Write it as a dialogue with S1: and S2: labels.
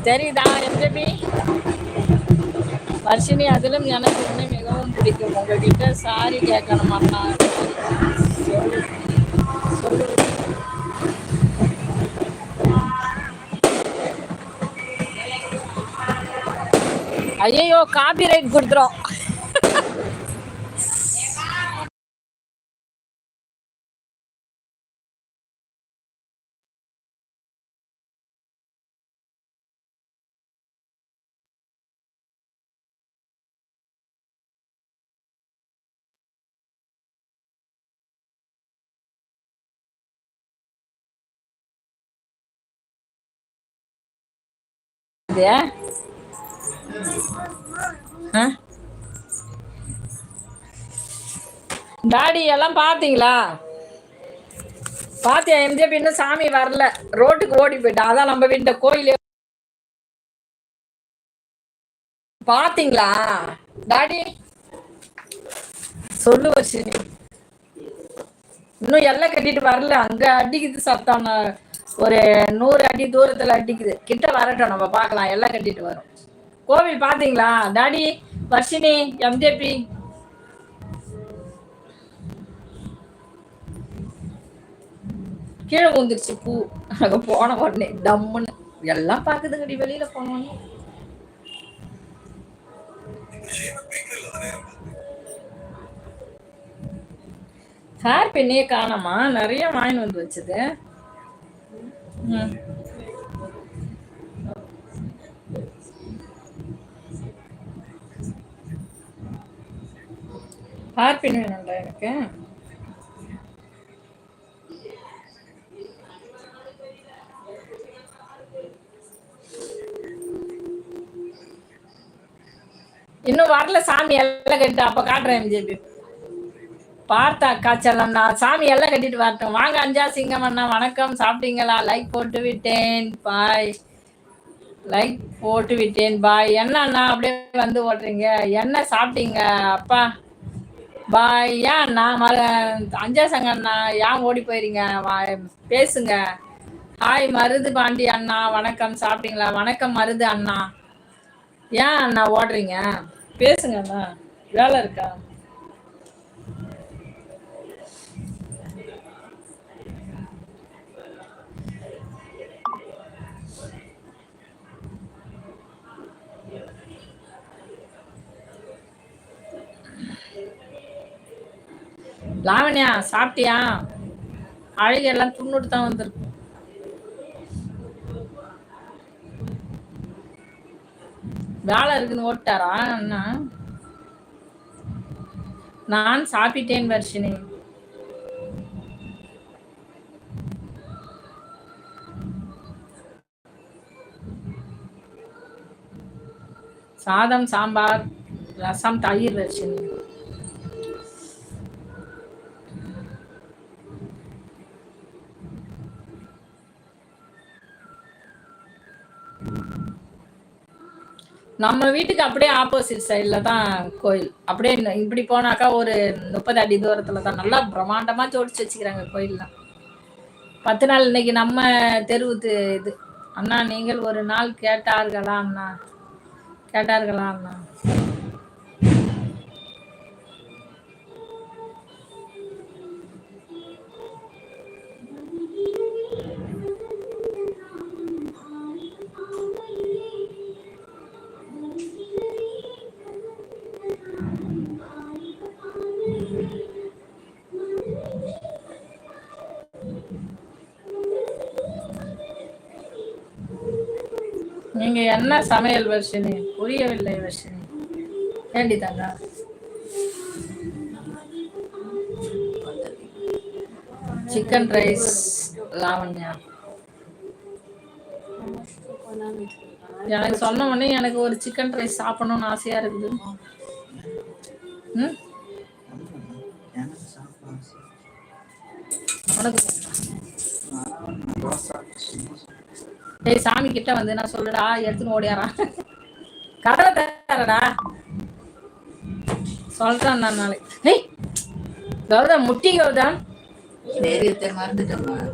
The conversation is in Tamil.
S1: தெரியுதா எம்ஜேபி வர்ஷினி? அதிலும் எனக்கு உன்னை மிகவும் பிடிக்கும். உங்ககிட்ட சாரி கேட்கணும் அண்ணா. சொல்லு. ஐயோ காப்பிரைட் கொடுத்துரும். டாடி எல்லாம் பாத்தீங்களா? பாத்தியா? எம்ஜிபி இன்னும் சாமி வரல, ரோட்டுக்கு ஓடி போயிட்டான். அதான் நம்ம வீட்டு கோயிலே. பாத்தீங்களா டாடி? சொல்லு வர்ஷினி. இன்னும் எல்லாம் கட்டிட்டு வரல. அங்க அடிக்குது சத்தம், ஒரு 100 அடி தூரத்துல அடிக்குது. கிட்ட வரட்டும், நம்ம பார்க்கலாம். எல்லாம் கட்டிட்டு வரும். கோவில் பாத்தீங்களா டாடி? வர்ஷினி, எம்ஜேபி கீழே ஊந்துருச்சு பூ. அங்க போன உடனே டம்முன்னு எல்லாம் பாக்குதுங்கடி. வெளியில போனோன்னு ஹேர் பின்னே காணமா? நிறைய வாங்கி வந்து வச்சது. ஹேர் பின் வேணும்டா எனக்கு. இன்னும் வரல சாமி. எல்லாம் கட்டிட்டு அப்ப காட்டுறேன் எம்ஜிபி. பார்த்தா காய்ச்சலம்னா சாமி எல்லாம் கட்டிட்டு வரட்டும். வாங்க அஞ்சா சிங்கம் அண்ணா, வணக்கம். சாப்பிட்டீங்களா? லைக் போட்டு விட்டேன் பாய். லைக் போட்டு விட்டேன் பாய். என்ன அண்ணா அப்படியே வந்து ஓட்டுறீங்க? என்ன சாப்பிட்டீங்க அப்பா? பாய். ஏன் அண்ணா அஞ்சா சங்க அண்ணா ஏன் ஓடி போயிருங்க? பேசுங்க. ஹாய் மருது பாண்டி அண்ணா, வணக்கம். சாப்பிட்டீங்களா? வணக்கம் மருது அண்ணா. ஏன் அண்ணா ஓடுறீங்க? பேசுங்க அண்ணா, வேலை இருக்கா? லாவண்யா சாப்பிட்டியா? அழகெல்லாம் துண்ணுட்டு தான் வந்திருக்கு. வேலை இருக்குன்னு ஓட்டாரா அண்ணா? நான் சாப்பிட்டேன் வர்ஷினி. சாதம், சாம்பார், ரசம், தயிர் வர்ஷினி. நம்ம வீட்டுக்கு அப்படியே ஆப்போசிட் சைட்ல தான் கோயில். அப்படியே இப்படி போனாக்கா ஒரு 30 அடி தூரத்துல தான். நல்லா பிரம்மாண்டமா ஜோடிச்சு வச்சுக்கிறாங்க கோயில்லாம். 10 நாள். இன்னைக்கு நம்ம தெருவுத்து இது. அண்ணா நீங்கள் ஒரு நாள் கேட்டார்களா அண்ணா? கேட்டார்களா அண்ணா? நீங்க என்ன சமையல் வர்ஷினி? புரியவில்லை வர்ஷினி. ஏண்டிதாங்க சிக்கன் ரைஸ். லாவண்யா எனக்கு சொன்ன உடனே எனக்கு ஒரு சிக்கன் ரைஸ் சாப்பிடணும்னு ஆசையா இருக்குது. டேய் சாமி கிட்ட வந்து நான் சொல்லுடா, எடுத்துன்னு ஓடியாரான். கதவை தரடா சொல்றான் நான் நாளைக்கு. கௌதம் முட்டி கௌதம் மறந்துட்டோம்.